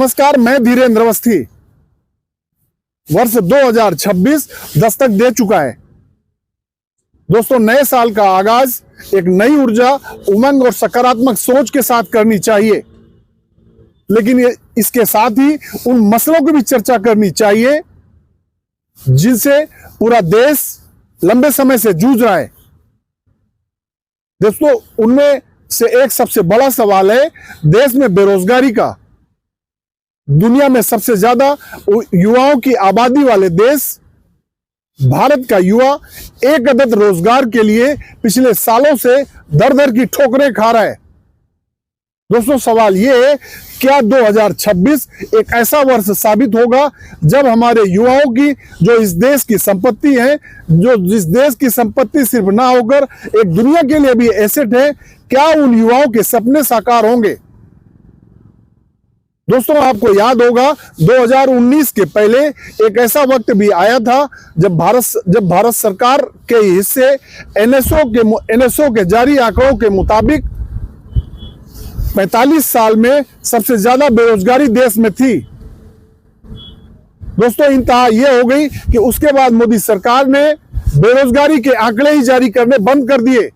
नमस्कार, मैं धीरेन्द्र अवस्थी। वर्ष 2026 दस्तक दे चुका है। दोस्तों, नए साल का आगाज एक नई ऊर्जा, उमंग और सकारात्मक सोच के साथ करनी चाहिए, लेकिन इसके साथ ही उन मसलों की भी चर्चा करनी चाहिए जिनसे पूरा देश लंबे समय से जूझ रहा है। दोस्तों, उनमें से एक सबसे बड़ा सवाल है देश में बेरोजगारी का। दुनिया में सबसे ज्यादा युवाओं की आबादी वाले देश भारत का युवा एक अदद रोजगार के लिए पिछले सालों से दर दर की ठोकरें खा रहा है। दोस्तों, सवाल यह है, क्या 2026 एक ऐसा वर्ष साबित होगा जब हमारे युवाओं की, जो इस देश की संपत्ति है, जो जिस देश की संपत्ति सिर्फ ना होकर एक दुनिया के लिए भी एसेट है, क्या उन युवाओं के सपने साकार होंगे? दोस्तों, आपको याद होगा 2019 के पहले एक ऐसा वक्त भी आया था जब भारत सरकार के हिस्से एनएसओ के जारी आंकड़ों के मुताबिक 45 साल में सबसे ज्यादा बेरोजगारी देश में थी। दोस्तों, इंतहा यह हो गई कि उसके बाद मोदी सरकार ने बेरोजगारी के आंकड़े ही जारी करने बंद कर दिए।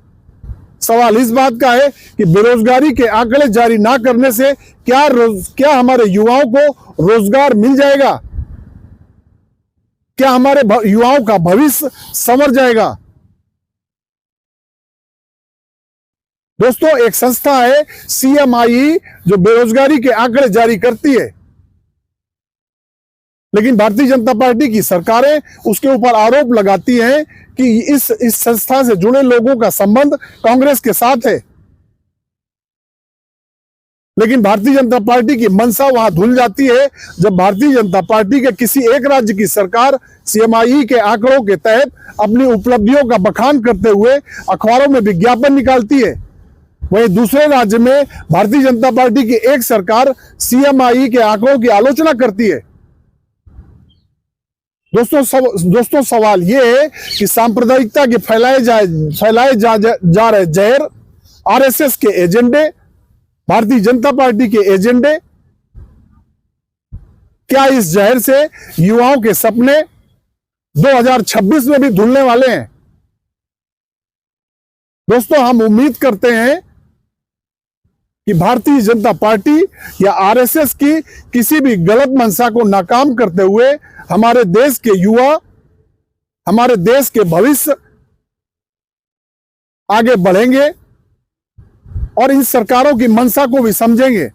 सवाल इस बात का है कि बेरोजगारी के आंकड़े जारी ना करने से क्या हमारे युवाओं को रोजगार मिल जाएगा? क्या हमारे युवाओं का भविष्य संवर जाएगा? दोस्तों, एक संस्था है CMIE जो बेरोजगारी के आंकड़े जारी करती है, लेकिन भारतीय जनता पार्टी की सरकारें उसके ऊपर आरोप लगाती हैं कि इस संस्था से जुड़े लोगों का संबंध कांग्रेस के साथ है। लेकिन भारतीय जनता पार्टी की मंशा वहां धुल जाती है जब भारतीय जनता पार्टी के किसी एक राज्य की सरकार CMIE के आंकड़ों के तहत अपनी उपलब्धियों का बखान करते हुए अखबारों में विज्ञापन निकालती है। वहीं दूसरे राज्य में भारतीय जनता पार्टी की एक सरकार CMIE के आंकड़ों की आलोचना करती है। दोस्तों, सवाल यह है कि सांप्रदायिकता के फैलाए जा रहे जहर, RSS के एजेंडे, भारतीय जनता पार्टी के एजेंडे, क्या इस जहर से युवाओं के सपने 2026 में भी धुलने वाले हैं? दोस्तों, हम उम्मीद करते हैं कि भारतीय जनता पार्टी या RSS की किसी भी गलत मंशा को नाकाम करते हुए हमारे देश के युवा, हमारे देश के भविष्य आगे बढ़ेंगे और इन सरकारों की मंशा को भी समझेंगे।